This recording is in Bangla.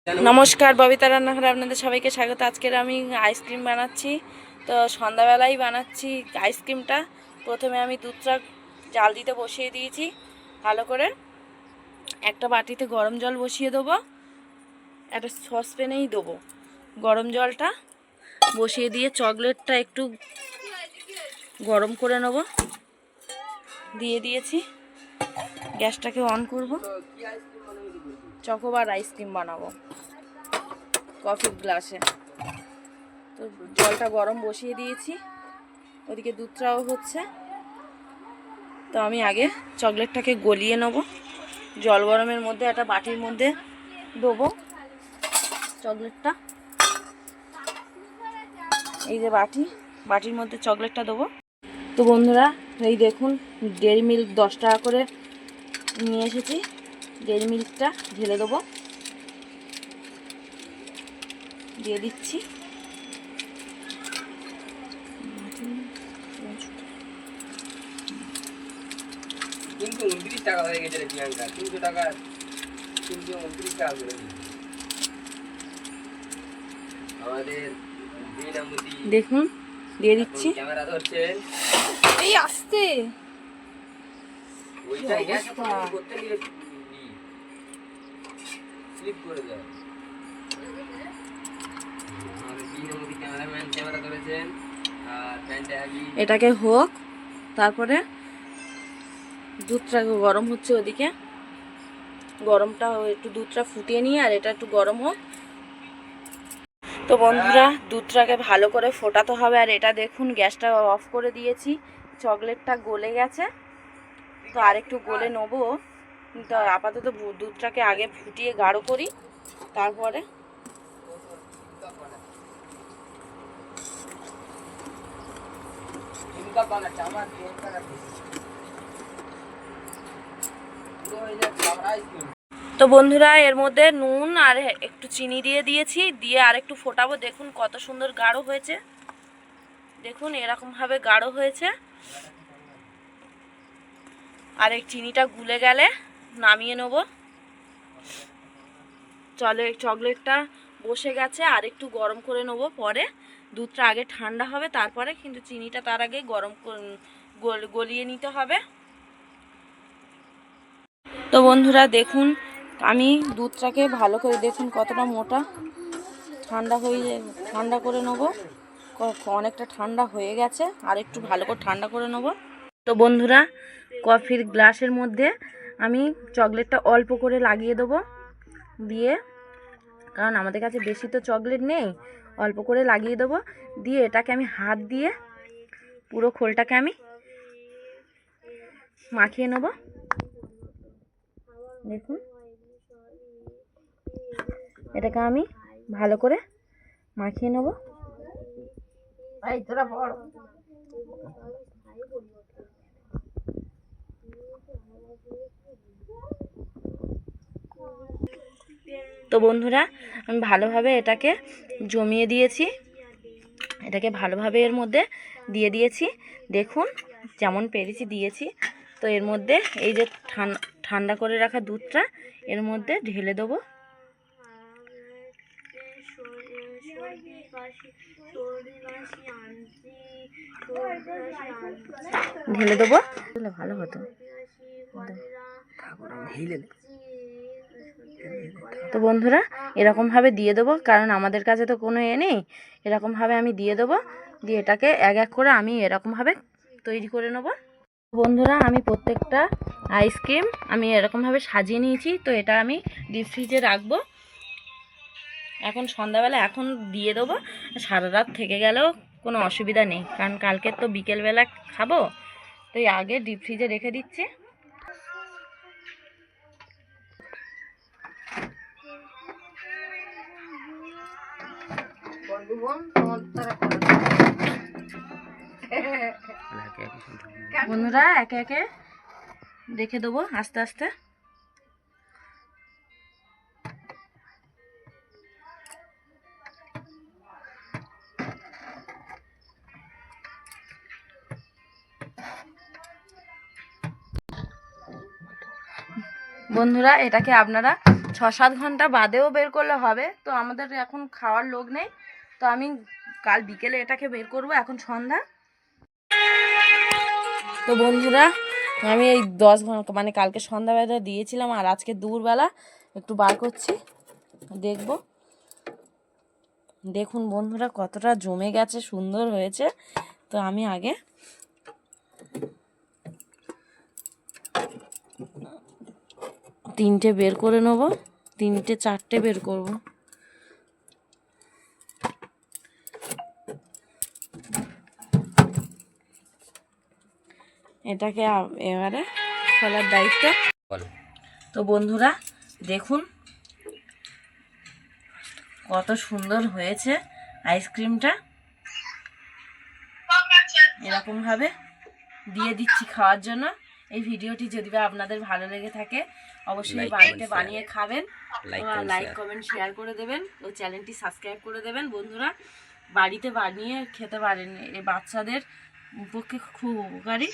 নমস্কার, ববিতা রান্নাঘরে আপনাদের সবাইকে স্বাগত। আজকের আমি আইসক্রিম বানাচ্ছি। তো সন্ধ্যাবেলাই বানাচ্ছি আইসক্রিমটা। প্রথমে আমি দুধটা জাল দিতে বসিয়ে দিয়েছি ভালো করে। একটা বাটিতে গরম জল বসিয়ে দেবো, একটা সসপ্যানেই দেবো গরম জলটা। বসিয়ে দিয়ে চকলেটটা একটু গরম করে নেব, দিয়ে দিয়েছি। গ্যাসটাকে অন করব, চকোবার আইসক্রিম বানাবো কফির গ্লাসে। তো জলটা গরম বসিয়ে দিয়েছি, ওদিকে দুধটাও হচ্ছে। তো আমি আগে চকলেটটাকে গলিয়ে নেব। জল গরমের মধ্যে একটা বাটির মধ্যে দেবো চকলেটটা। এই যে বাটির মধ্যে চকলেটটা দেবো। তো বন্ধুরা, এই দেখুন ডেয়ারি মিল্ক 10 টাকা করে নিয়ে এসেছি। ডেয়ারি মিল্কটা ঢেলে দেবো, দিয়ে দিচ্ছি। কিন্তু 29 টাকা হয়ে গেছে রে প্রিয়াঙ্কা, 300 টাকা 329 টাকা করে আমাদের বিনামতি। দেখুন দিয়ে দিচ্ছি। ক্যামেরা ধরছেন, এই আস্তে ওইটাই গ্যাস করতে গিয়ে স্লিপ করে যায়। আমাদের বিনামতি ক্যামেরাম্যান ক্যামেরা ধরেছেন আর প্যান্টে হেভি। এটাকে হোক, তারপরে দুধটা গরম হচ্ছে ওদিকে। গরমটা একটু দুধটা ফুটিয়ে নিয়ে আর এটা একটু গরম হোক। তো বন্ধুরা, দুধটাকে ভালো করে ফোটাতে হবে। আর এটা দেখুন গ্যাসটা অফ করে দিয়েছি, চকলেটটা গলে গেছে। তো আর একটু গলে নেবো, কিন্তু আপাতত দুধটাকে আগে ফুটিয়ে গাঢ় করি, তারপরে তো বন্ধুরা, এর মধ্যে নুন আর একটু চিনি দিয়ে দিয়েছি, দিয়ে আর একটু ফোটাবো। দেখুন কত সুন্দর গাঢ় হয়েছে, দেখুন এরকমভাবে গাঢ় হয়েছে। আর এই চিনিটা গুলে গেলে নামিয়ে নেব। চকলেটটা বসে গেছে, আর একটু গরম করে নেব পরে। দুধটা আগে ঠান্ডা হবে, তারপরে কিন্তু চিনিটা তার আগে গলিয়ে নিতে হবে। তো বন্ধুরা দেখুন, আমি দুধটাকে ভালো করে, দেখুন কতটা মোটা, ঠান্ডা করে নেব। অনেকটা ঠান্ডা হয়ে গেছে, আর একটু ভালো করে ঠান্ডা করে নেব। তো বন্ধুরা, কফির গ্লাসের মধ্যে আমি চকলেটটা অল্প করে লাগিয়ে দেবো, দিয়ে, কারণ আমাদের কাছে বেশি তো চকলেট নেই, অল্প করে লাগিয়ে দেবো। দিয়ে এটাকে আমি হাত দিয়ে পুরো খোলটাকে আমি মাখিয়ে নেব। দেখুন এটাকে আমি ভালো করে মাখিয়ে নেব। তো বন্ধুরা, আমি ভালোভাবে এটাকে জমিয়ে দিয়েছি, এটাকে ভালোভাবে এর মধ্যে দিয়ে দিয়েছি। দেখুন যেমন পেরেছি দিয়েছি। তো এর মধ্যে এই যে ঠান্ডা করে রাখা দুধটা এর মধ্যে ঢেলে দেবো। ঢেলে দেবো, ভালো হতো। তো বন্ধুরা, এরকমভাবে দিয়ে দেবো, কারণ আমাদের কাছে তো কোনো নেই। এরকমভাবে আমি দিয়ে দেবো, দিয়ে এটাকে এক এক করে আমি এরকমভাবে তৈরি করে নেব। বন্ধুরা, আমি প্রত্যেকটা আইসক্রিম আমি এরকমভাবে সাজিয়ে নিয়েছি। তো এটা আমি ডিপ ফ্রিজে রাখবো। এখন সন্ধ্যাবেলা এখন দিয়ে দেবো, সারা রাত থেকে গেলেও কোনো অসুবিধা নেই, কারণ কালকে তো বিকেলবেলা খাবো। তো আগে ডিপ ফ্রিজে রেখে দিচ্ছি। বন্ধুরা, একে একে রেখে দেবো আস্তে আস্তে। বন্ধুরা, এটাকে আপনারা 6-7 ঘন্টা বাদেও বের করলে হবে। তো আমাদের এখন খাওয়ার লোক নেই, তো আমি কাল বিকেলে এটাকে বের করব। এখন সন্ধ্যা। তো বন্ধুরা, আমি এই 10 ঘন্টা মানে কালকে সন্ধ্যাবেলা দিয়েছিলাম, আর আজকে দুপুরবেলা একটু বার করছি, দেখব। দেখুন বন্ধুরা কতটা জমে গেছে, সুন্দর হয়েছে। তো আমি আগে তিনটে বের করে নেব, 3-4টে বের করব। এটাকে এবারে খোলার দায়িত্ব। তো বন্ধুরা দেখুন কত সুন্দর হয়েছে আইসক্রিমটা। এরকমভাবে দিয়ে দিচ্ছি খাওয়ার জন্য। এই ভিডিওটি যদি বা আপনাদের ভালো লেগে থাকে অবশ্যই বাড়িতে বানিয়ে খাবেন, লাইক কমেন্ট শেয়ার করে দেবেন ও চ্যানেলটি সাবস্ক্রাইব করে দেবেন। বন্ধুরা বাড়িতে বানিয়ে খেতে পারেন, এই বাচ্চাদের পক্ষে খুব উপকারী।